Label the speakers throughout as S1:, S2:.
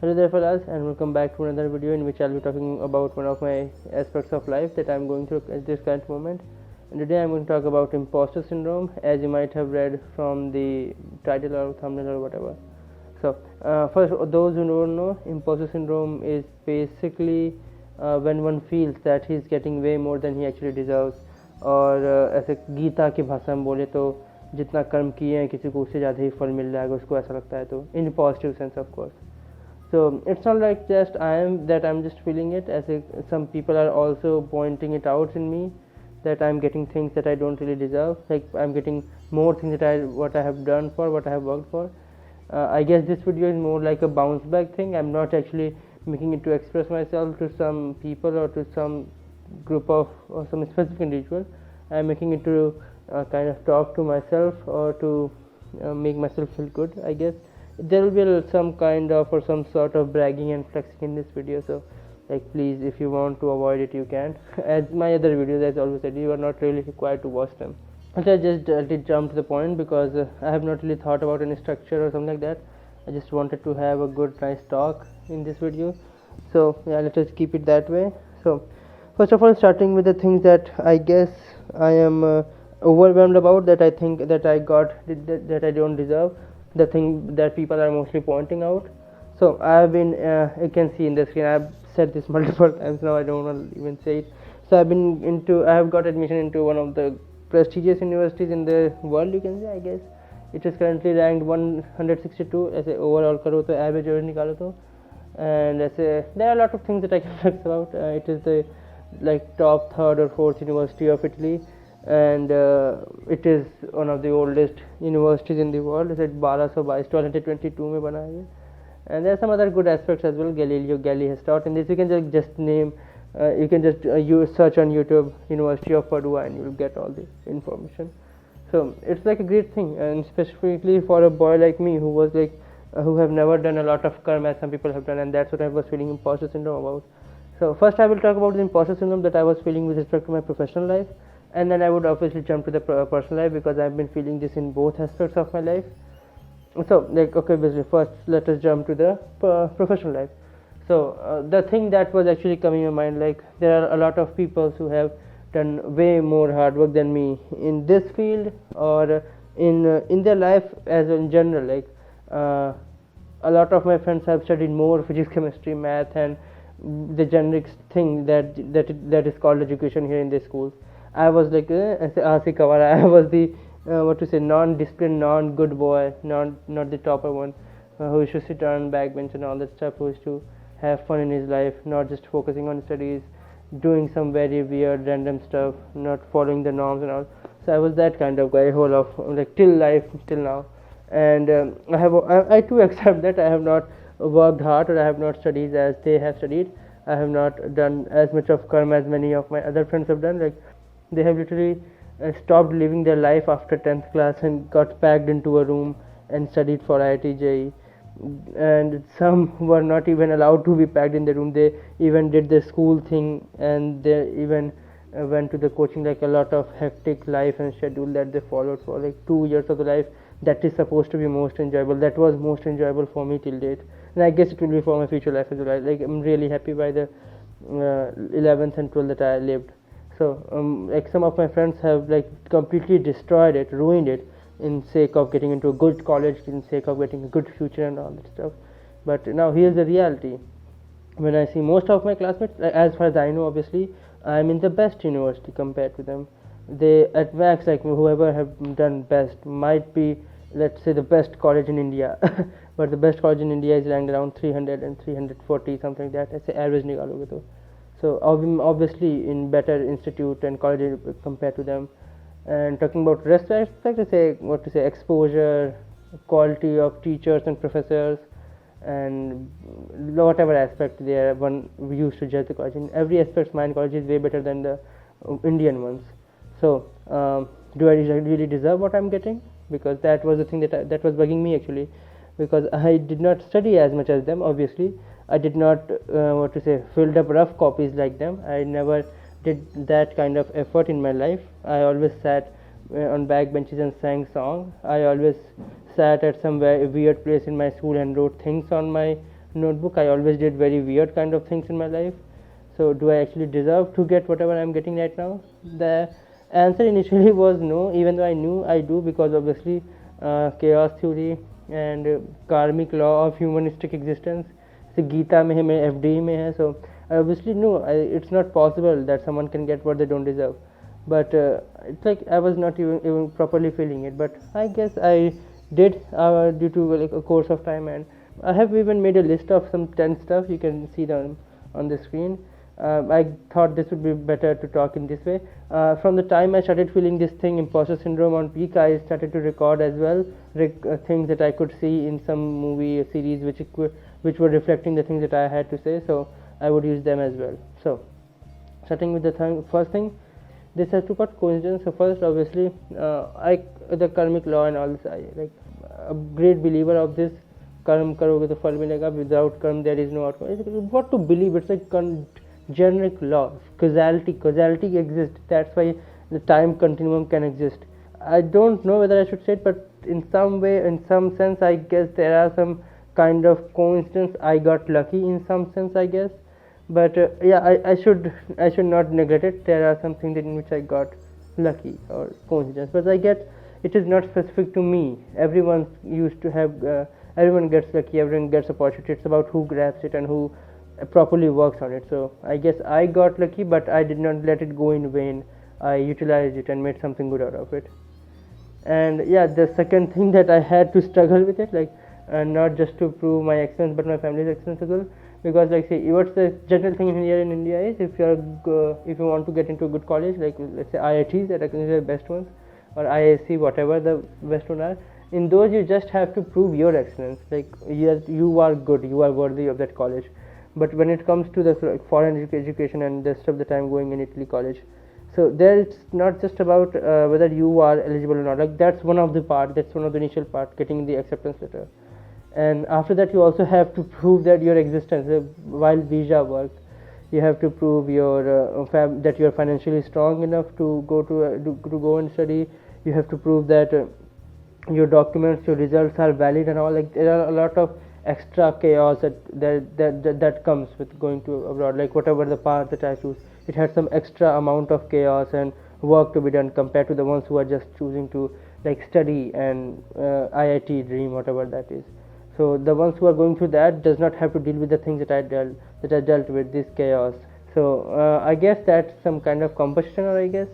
S1: Hello there fellas, and welcome back to another video in which I'll be talking about one of my aspects of life that I'm going through at this current moment. And today I'm going to talk about imposter syndrome, as you might have read from the title or thumbnail or whatever. So first, those who don't know, imposter syndrome is basically when one feels that he's getting way more than he actually deserves, और ऐसे गीता की भाषा में बोले तो जितना कर्म किए हैं किसी को उससे ज़्यादा ही फल मिल जाएगा, उसको ऐसा लगता है, तो in positive sense of course. So it's not like just I'm just feeling it, as if some people are also pointing it out in me, that I'm getting things that I don't really deserve, like I'm getting more things that what I have done for, what I have worked for. I guess this video is more like a bounce back thing. I'm not actually making it to express myself to some people or to some group of or some specific individual. I'm making it to kind of talk to myself or to make myself feel good, I guess. There will be some kind of or some sort of bragging and flexing in this video, so like please, if you want to avoid it, you can. As my other videos, as always said, you are not really required to watch them. But I just did jump to the point because I have not really thought about any structure or something like that. I just wanted to have a good nice talk in this video, so yeah, let us keep it that way. So first of all, starting with the things that I guess I am overwhelmed about, that I think that I got that I don't deserve, the thing that people are mostly pointing out. So I have been you can see in the screen, I have said this multiple times now, I don't want to even say it. So I have got admission into one of the prestigious universities in the world, you can say. I guess it is currently ranked 162 ऐसे overall करो तो average average निकालो तो, and ऐसे there are a lot of things that I can flex about. It is the like top third or fourth university of Italy, and it is one of the oldest universities in the world. It's at 1222 में बना है, and there are some other good aspects as well. Galileo has taught in this. You can just name, you can just search on YouTube University of Padua and you will get all the information. So it's like a great thing, and specifically for a boy like me who was like who have never done a lot of karma as some people have done, and that's what I was feeling imposter syndrome about. So first I will talk about the imposter syndrome that I was feeling with respect to my professional life, and then I would obviously jump to the personal life, because I've been feeling this in both aspects of my life. So like, okay, basically first let us jump to the professional life. So the thing that was actually coming in my mind, like there are a lot of people who have done way more hard work than me in this field or in their life as in general. Like a lot of my friends have studied more physics, chemistry, math, and the generic thing that is called education here in the schools. I was like I was the non-disciplined, non-good boy, not the topper one, who used to sit on backbench and all that stuff, who used to have fun in his life, not just focusing on studies, doing some very weird random stuff, not following the norms and all. So I was that kind of guy whole of like till now. And I too accept that I have not worked hard, or I have not studied as they have studied. I have not done as much of karma as many of my other friends have done. Like they have literally stopped living their life after 10th class and got packed into a room and studied for IIT JEE, and some were not even allowed to be packed in the room. They even did the school thing, and they even went to the coaching, like a lot of hectic life and schedule that they followed for like 2 years of the life that is supposed to be most enjoyable. That was most enjoyable for me till date, and I guess it will be for my future life as well. Like I'm really happy by the 11th and 12th that I lived. So like some of my friends have like completely destroyed it, ruined it, in sake of getting into a good college, in sake of getting a good future and all that stuff. But now here's the reality. When I see most of my classmates, as far as I know, obviously I'm in the best university compared to them. They at max, like whoever have done best might be, let's say, the best college in India, but the best college in India is ranked around 300 and 340, something like that. I say average nikaloge to. So obviously in better institute and college compared to them. And talking about rest aspect, exposure, quality of teachers and professors, and whatever aspect there one used to judge the college. In every aspect, my college is way better than the Indian ones. So do I really deserve what I'm getting? Because that was the thing that was bugging me actually, because I did not study as much as them. Obviously I did not filled up rough copies like them. I never did that kind of effort in my life. I always sat on back benches and sang songs. I always sat at some weird place in my school and wrote things on my notebook. I always did very weird kind of things in my life. So do I actually deserve to get whatever I'm getting right now? The answer initially was no, even though I knew I do, because obviously chaos theory and karmic law of humanistic existence, so Gita mein hai, mein FD mein hai, so I obviously knew it's not possible that someone can get what they don't deserve. But it's like I was not even properly feeling it, but I guess I did due to like a course of time. And I have even made a list of some 10 stuff. You can see them on the screen. I thought this would be better to talk in this way. From the time I started feeling this thing, imposter syndrome, on peak, I started to record as well things that I could see in some movie or series which were reflecting the things that I had to say, so I would use them as well. So starting with the first thing, this has to got coincidence. So first, obviously, the karmic law and all this, I like a great believer of this. Karm karoge to phal milega. Without karm, there is no outcome. What to believe? It's like generic law. Causality exists. That's why the time continuum can exist. I don't know whether I should say it, but in some way, in some sense, I guess there are some kind of coincidence. I got lucky in some sense, I guess. But yeah, I should not neglect it. There are some things in which I got lucky or coincidence, but I get it is not specific to me. Everyone used to have everyone gets lucky, everyone gets opportunity. It's about who grabs it and who properly works on it. So I guess I got lucky, but I did not let it go in vain. I utilized it and made something good out of it. And yeah, the second thing that I had to struggle with it, like not just to prove my excellence but my family's excellence as well, because like say what's the general thing here in India is if you want to get into a good college, like let's say IITs that are considered the best ones, or IISc, whatever the best ones are, in those you just have to prove your excellence, like you are good, you are worthy of that college. But when it comes to the foreign education and the rest of the time going in Italy college, so there it's not just about whether you are eligible or not, like that's one of the initial part, getting the acceptance letter. And after that you also have to prove that your existence while visa work. You have to prove that you are financially strong enough to go and study. You have to prove that your documents, your results are valid and all. Like there are a lot of extra chaos that comes with going to abroad. Like whatever the path that I choose, it had some extra amount of chaos and work to be done compared to the ones who are just choosing to like study and IIT dream, whatever that is. So the ones who are going through that does not have to deal with the things that I dealt with, this chaos. So I guess that's some kind of competition, or I guess.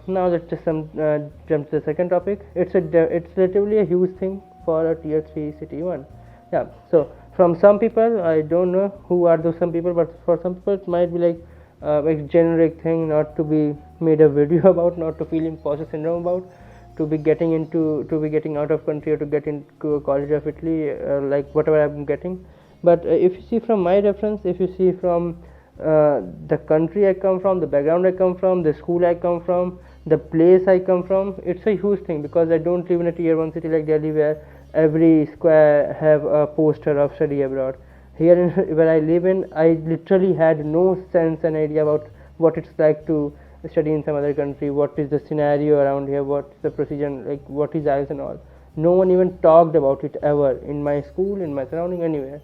S1: Now let's just jump to the second topic. It's relatively a huge thing for a tier 3 city one. Yeah. So from some people, I don't know who are those some people, but for some people it might be like a generic thing, not to be made a video about, not to feel imposter syndrome about, to be getting out of country or to get into a college of Italy, like whatever I'm getting. But if you see from my reference, if you see from the country I come from, the background I come from, the school I come from, the place I come from, it's a huge thing, because I don't live in a tier 1 city like Delhi where every square have a poster of study abroad. Here where I live in, I literally had no sense and idea about what it's like to study in some other country, what is the scenario around here, what's the procedure, like what is IELTS and all. No one even talked about it ever in my school, in my surrounding, anywhere.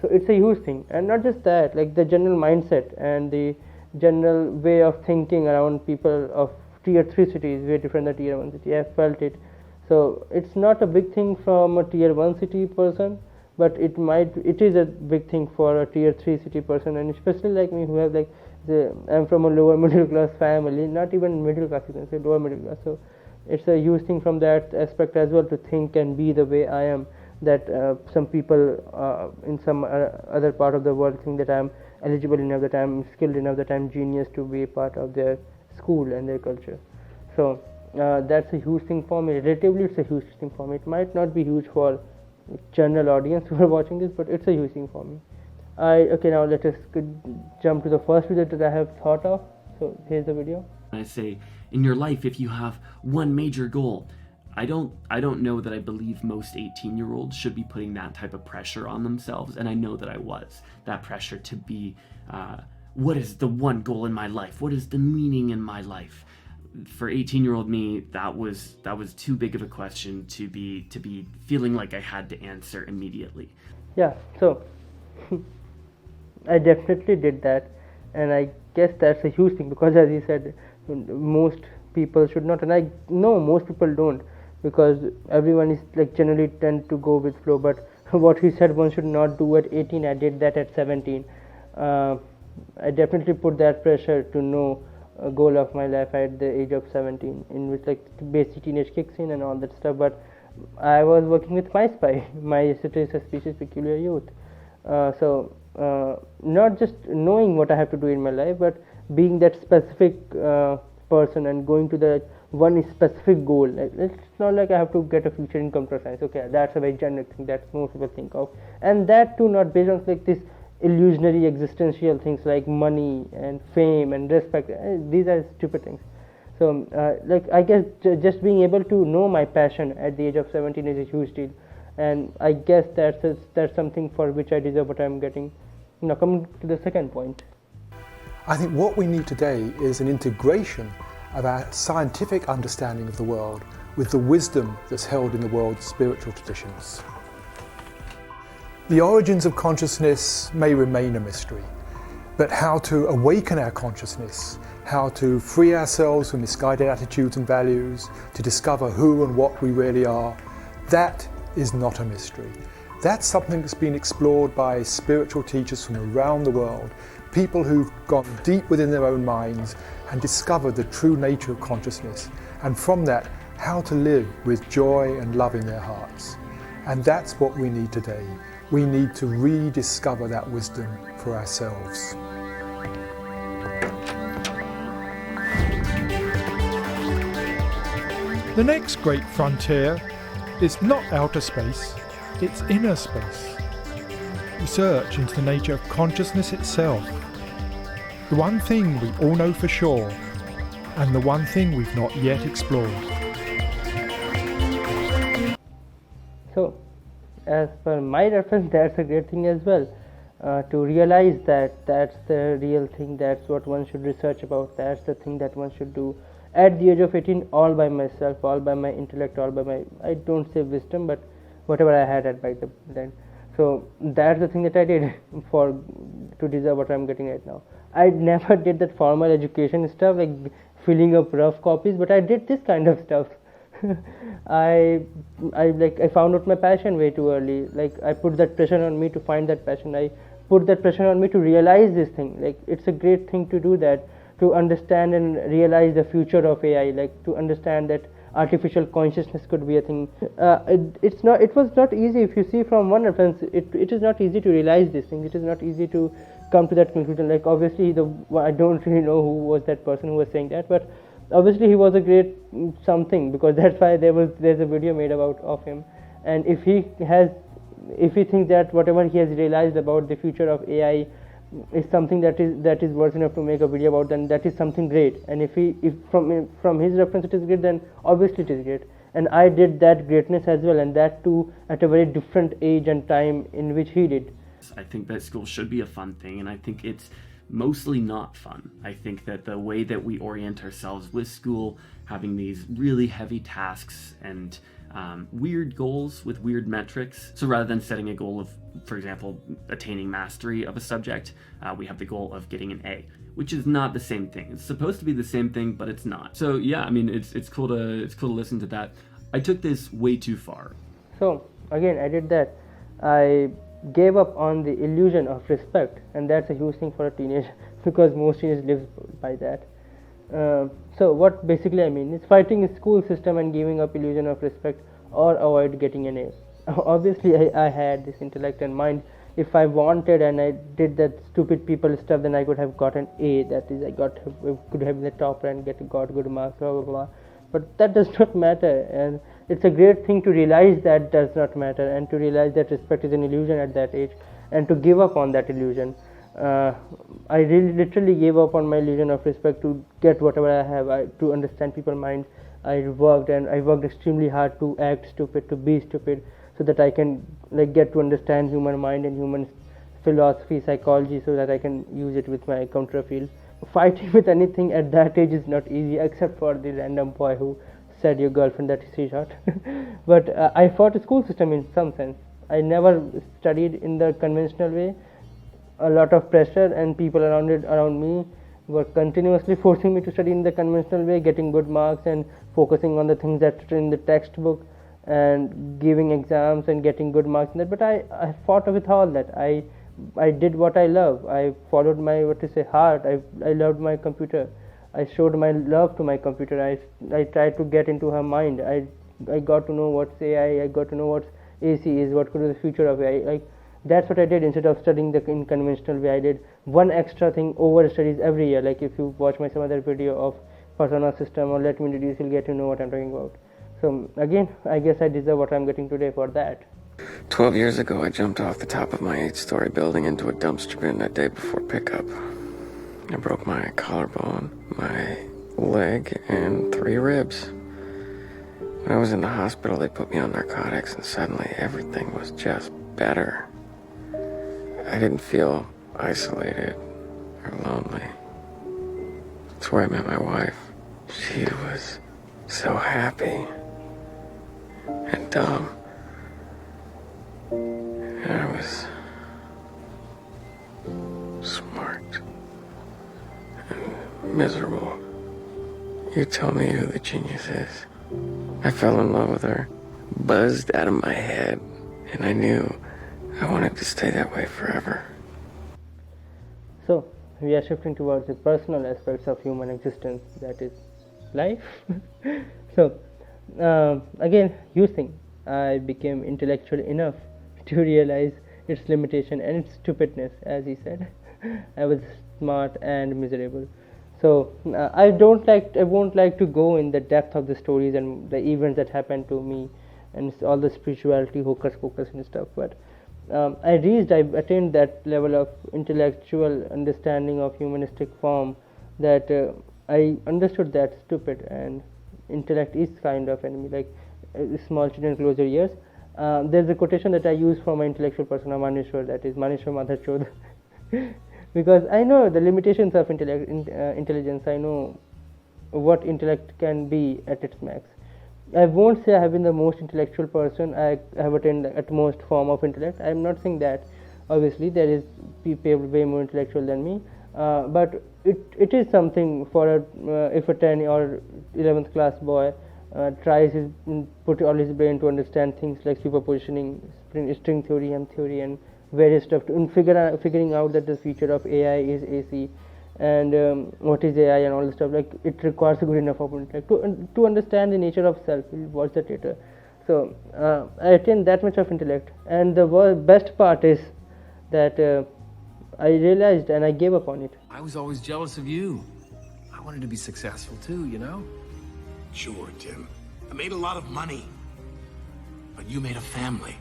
S1: So it's a huge thing. And not just that, like the general mindset and the general way of thinking around people of tier 3 cities is very different than tier 1 city. I felt it. So it's not a big thing from a tier 1 city person, but it is a big thing for a tier 3 city person, and especially like me, who have like I'm from a lower middle class family, not even middle class, you can say lower middle class. So it's a huge thing from that aspect as well, to think and be the way I am, that some people in some other part of the world think that I'm eligible enough, that I'm skilled enough, that I'm genius to be a part of their school and their culture. So that's a huge thing for me. Relatively, it's a huge thing for me. It might not be huge for general audience who are watching this, but it's a huge thing for me. Okay, now let us jump to the first video that I have thought of. So here's the video.
S2: I say, in your life, if you have one major goal, I don't know that I believe most 18-year-olds should be putting that type of pressure on themselves, and I know that I was. That pressure to be, what is the one goal in my life? What is the meaning in my life? For 18-year-old me, that was too big of a question to be feeling like I had to answer immediately.
S1: Yeah, so I definitely did that, and I guess that's a huge thing because, as you said, most people should not, and I know most people don't, because everyone is like generally tend to go with flow. But what he said one should not do at 18, I did that at 17. Uh, I definitely put that pressure to know a goal of my life at the age of 17, in which like basic teenage kicks in and all that stuff. But I was working with Myspy, my city suspicious peculiar youth. Not just knowing what I have to do in my life, but being that specific person and going to the one specific goal. Like, it's not like I have to get a future in computer science. Okay, that's a very generic thing that most people think of, and that too not based on like this illusionary existential things like money and fame and respect. These are stupid things. So, like I guess just being able to know my passion at the age of 17 is a huge deal, and I guess that's something for which I deserve what I'm getting. Now, coming to the second point.
S3: I think what we need today is an integration of our scientific understanding of the world with the wisdom that's held in the world's spiritual traditions. The origins of consciousness may remain a mystery, but how to awaken our consciousness, how to free ourselves from misguided attitudes and values, to discover who and what we really are, that is not a mystery. That's something that's been explored by spiritual teachers from around the world, people who've gone deep within their own minds and discovered the true nature of consciousness, and from that, how to live with joy and love in their hearts. And that's what we need today. We need to rediscover that wisdom for ourselves.
S4: The next great frontier is not outer space, it's inner space. Research into the nature of consciousness itself. The one thing we all know for sure, and the one thing we've not yet explored.
S1: So, as per my reference, that's a great thing as well. To realize that that's the real thing, that's what one should research about, that's the thing that one should do at the age of 18, all by myself, all by my intellect, all by my, I don't say wisdom, but whatever I had at back then. So that's the thing that I did to deserve what I'm getting right now. I never did that formal education stuff like filling up rough copies, but I did this kind of stuff. I found out my passion way too early. Like, I put that pressure on me to find that passion. I put that pressure on me to realize this thing. Like, it's a great thing to do that, to understand and realize the future of AI. Like, to understand that artificial consciousness could be a thing. It was not easy. If you see from one reference, it is not easy to realize these things. It is not easy to come to that conclusion. Like, obviously I don't really know who was that person who was saying that, but obviously he was a great something, because that's why there's a video made of him. And if he thinks that whatever he has realized about the future of AI is something that is worth enough to make a video about, then that is something great. And if from his reference it is great, then obviously it is great. And I did that greatness as well, and that too at a very different age and time in which he did.
S2: I think that school should be a fun thing, and I think it's mostly not fun. I think that the way that we orient ourselves with school, having these really heavy tasks and weird goals with weird metrics. So rather than setting a goal of, for example, attaining mastery of a subject, we have the goal of getting an A, which is not the same thing. It's supposed to be the same thing, but it's not. So yeah, I mean, it's cool to listen to that. I took this way too far.
S1: So again, I did that. I gave up on the illusion of respect, and that's a huge thing for a teenager because most teenagers live by that. So what basically I mean is fighting a school system and giving up illusion of respect, or avoid getting an A. Obviously I had this intellect and mind. If I wanted and I did that stupid people stuff, then I could have got an A. That is, I could have been the topper and got good marks, blah blah blah. But that does not matter, and it's a great thing to realize that does not matter, and to realize that respect is an illusion at that age, and to give up on that illusion. I really literally gave up on my illusion of respect to get whatever I have, to understand people's minds. I worked extremely hard to act stupid, to be stupid, so that I can get to understand human mind and human philosophy, psychology, so that I can use it with my counter field. Fighting with anything at that age is not easy, except for the random boy who said your girlfriend that she shot. But I fought a school system in some sense. I never studied in the conventional way. A lot of pressure and people around me were continuously forcing me to study in the conventional way, getting good marks and focusing on the things that are in the textbook and giving exams and getting good marks in that. But I fought with all that. I did what I love. I followed my heart. I loved my computer. I showed my love to my computer. I tried to get into her mind. I got to know what's AI. I got to know what AC is. What could be the future of AI. Like that's what I did. Instead of studying the in conventional way, I did one extra thing over studies every year. Like if you watch some other video of persona system or let me introduce, you'll get to know what I'm talking about. So again, I guess I deserve what I'm getting today for that.
S5: 12 years ago, I jumped off the top of my 8-story building into a dumpster bin that day before pickup. I broke my collarbone, my leg, and 3 ribs. When I was in the hospital, they put me on narcotics, and suddenly everything was just better. I didn't feel isolated or lonely. That's where I met my wife. She was so happy and dumb. And I was smart and miserable. You tell me who the genius is. I fell in love with her, buzzed out of my head, and I knew I wanted to stay that way forever.
S1: So we are shifting towards the personal aspects of human existence, that is life. So again, you think I became intellectual enough to realize its limitation and its stupidness, as he said. I was smart and miserable. So I won't like to go in the depth of the stories and the events that happened to me and all the spirituality, hocus pocus and stuff. But I attained that level of intellectual understanding of humanistic form that I understood that stupid and intellect is kind of enemy. Like small children close your ears. There's a quotation that I use for my intellectual persona, Manishwar, that is Manishwar Mother Chod. Because I know the limitations of intelligence. I know what intellect can be at its max. I won't say I have been the most intellectual person. I have attained the utmost form of intellect. I am not saying that. Obviously, there is people way more intellectual than me. But it is something for if a 10 or 11th class boy tries put all his brain to understand things like superpositioning, string theory, M theory, and various stuff, and figuring out that the future of AI is AC, and what is AI and all this stuff. Like it requires a good enough of intellect to understand the nature of self. We'll watch that later. So I attained that much of intellect, and the best part is that I realized and I gave up on it.
S6: I was always jealous of you. I wanted to be successful too, you know?
S7: Sure, Tim. I made a lot of money. But you made a family.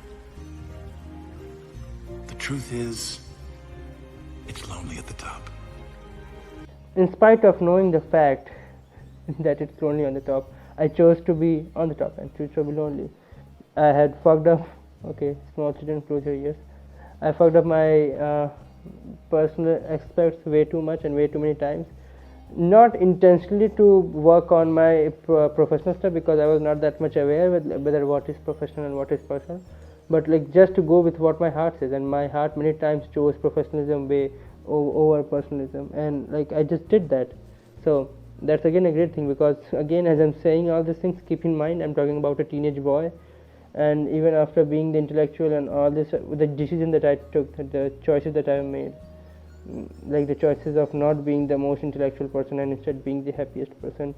S7: The truth is, it's lonely at the top.
S1: In spite of knowing the fact that it's lonely on the top, I chose to be on the top and chose to be lonely. I had fucked up, okay, small children, close your ears. I fucked up my personal aspects way too much and way too many times. Not intentionally to work on my professional stuff, because I was not that much aware with whether what is professional and what is personal, but like just to go with what my heart says, and my heart many times chose professionalism way over personalism, and like I just did that. So that's again a great thing, because again, as I'm saying all these things, keep in mind I'm talking about a teenage boy, and even after being the intellectual and all this, the decision that I took, the choices that I made, like the choices of not being the most intellectual person and instead being the happiest person.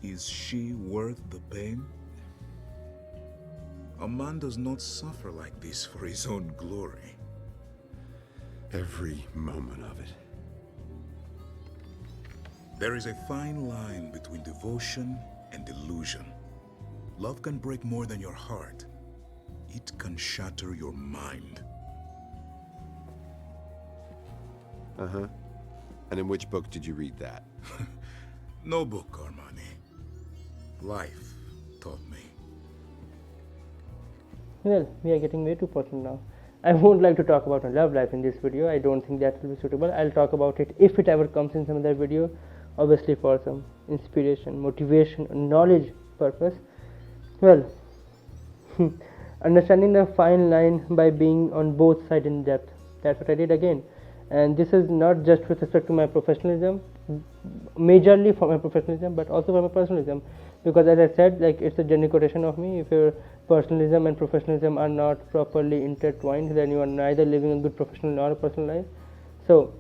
S8: Is she worth the pain? A man does not suffer like this for his own glory.
S9: Every moment of it.
S8: There is a fine line between devotion and delusion. Love can break more than your heart. It can shatter your mind.
S9: Uh-huh. And in which book did you read that?
S8: No book, Armani. Life taught me.
S1: Well, we are getting way too personal now. I won't like to talk about my love life in this video. I don't think that will be suitable. I'll talk about it if it ever comes in some other video, obviously for some inspiration, motivation, knowledge purpose. Well, understanding the fine line by being on both sides in depth. That's what I did again. And this is not just with respect to my professionalism, majorly for my professionalism, but also for my personalism, because as I said, like, it's a generic quotation of me: if your personalism and professionalism are not properly intertwined, then you are neither living a good professional nor a personal life. So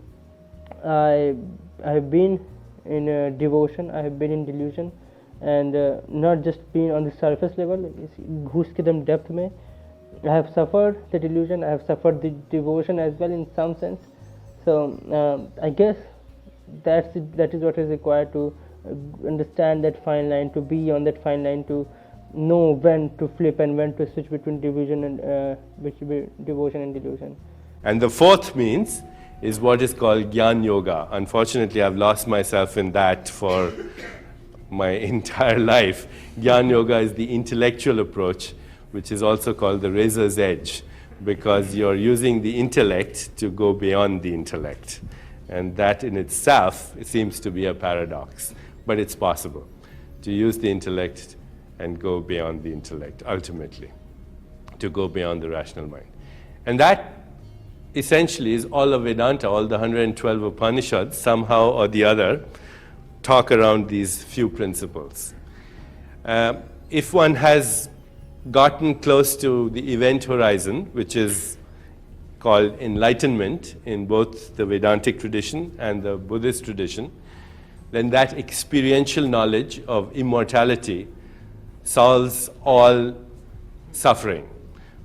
S1: I have been in devotion, I have been in delusion, and not just been on the surface level, घुस के दम depth में. I have suffered the delusion, I have suffered the devotion as well in some sense. So I guess that is what is required to understand that fine line, to be on that fine line, to know when to flip and when to switch between devotion and delusion.
S10: And the fourth means is what is called Gyan Yoga. Unfortunately, I've lost myself in that for my entire life. Gyan Yoga is the intellectual approach, which is also called the razor's edge, because you're using the intellect to go beyond the intellect. And that in itself, it seems to be a paradox, but it's possible to use the intellect and go beyond the intellect, ultimately, to go beyond the rational mind. And that essentially is all of Vedanta. All the 112 Upanishads, somehow or the other, talk around these few principles. If one has gotten close to the event horizon, which is called enlightenment in both the Vedantic tradition and the Buddhist tradition, then that experiential knowledge of immortality solves all suffering,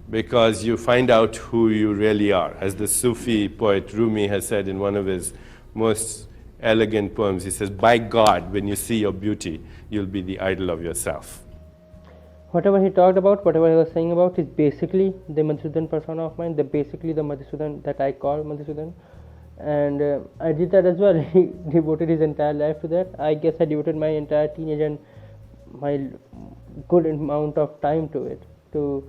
S10: because you find out who you really are. As the Sufi poet Rumi has said in one of his most elegant poems, he says, by God, when you see your beauty, you'll be the idol of yourself.
S1: Whatever he talked about, whatever he was saying about, is basically the Madhusudan persona of mine, basically the Madhusudan that I call Madhusudan. And I did that as well. He devoted his entire life to that. I guess I devoted my entire teenage and my good amount of time to it, to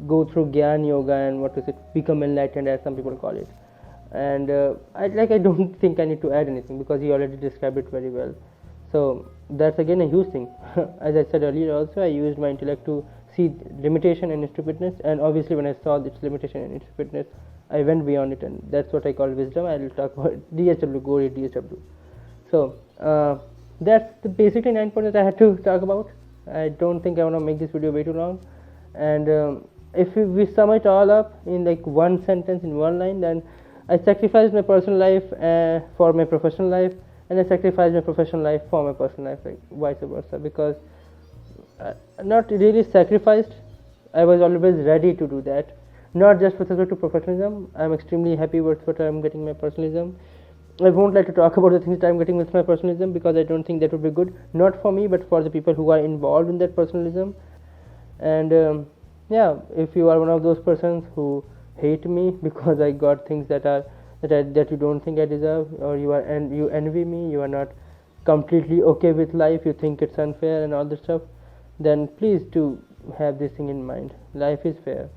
S1: go through Gyan Yoga and become enlightened, as some people call it. And I don't think I need to add anything, because he already described it very well. So that's again a huge thing. As I said earlier also, I used my intellect to see limitation and stupidness, and obviously when I saw its limitation and stupidness, I went beyond it, and that's what I call wisdom. I will talk about DSW, go read DSW. So that's the basically 9 points that I had to talk about. I don't think I want to make this video way too long, and if we sum it all up in like one sentence, in one line, then I sacrificed my personal life for my professional life, and I sacrificed my professional life for my personal life, like vice versa, because not really sacrificed, I was always ready to do that, not just with respect to professionalism. I'm extremely happy with what I'm getting in my personalism. I won't like to talk about the things that I'm getting with my personalism, because I don't think that would be good, not for me, but for the people who are involved in that personalism. And yeah, if you are one of those persons who hate me because I got things that you don't think I deserve, or you envy me, you are not completely okay with life, you think it's unfair and all this stuff, then please do have this thing in mind. Life is fair.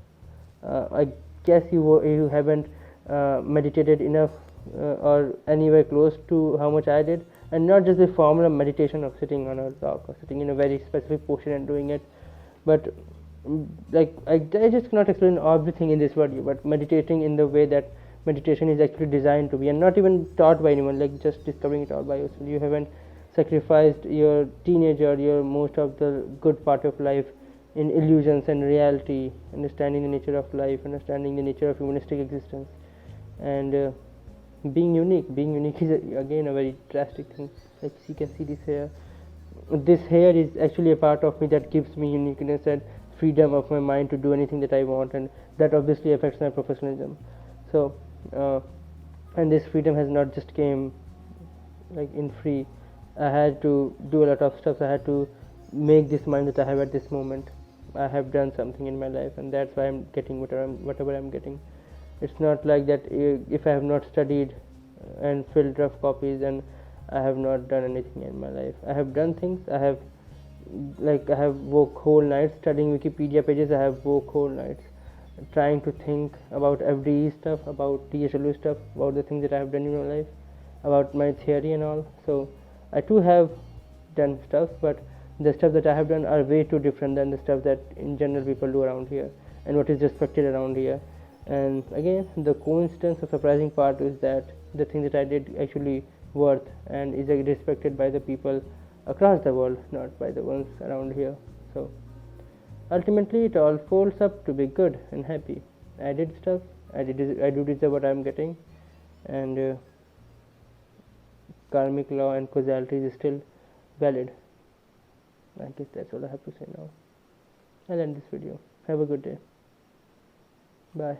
S1: I guess you haven't meditated enough or anywhere close to how much I did, and not just the formal meditation of sitting on a rock or sitting in a very specific position and doing it, but like I just cannot explain everything in this video, but meditating in the way that meditation is actually designed to be, and not even taught by anyone, like just discovering it all by yourself. You haven't sacrificed your teenage or your most of the good part of life in illusions and reality, understanding the nature of life, understanding the nature of humanistic existence, and being unique. Being unique is again a very drastic thing. Like you can see this hair. This hair is actually a part of me that gives me uniqueness and freedom of my mind to do anything that I want, and that obviously affects my professionalism. So and this freedom has not just came like in free. I had to do a lot of stuff. I had to make this mind that I have at this moment. I have done something in my life, and that's why I'm getting whatever I'm getting. It's not like that if I have not studied and filled rough copies, and I have not done anything in my life. I have done things. I have woke whole nights studying Wikipedia pages. I have woke whole nights trying to think about FDE stuff, about TSLU stuff, about the things that I have done in my life, about my theory and all. So I too have done stuff, but the stuff that I have done are way too different than the stuff that in general people do around here. and what is respected around here. And again, the coincidence or surprising part is that the thing that I did actually worth and is respected by the people across the world, not by the ones around here. So ultimately it all folds up to be good and happy. I did stuff, I do deserve what I'm getting, and karmic law and causality is still valid. I guess that's all I have to say now. I'll end this video. Have a good day. Bye.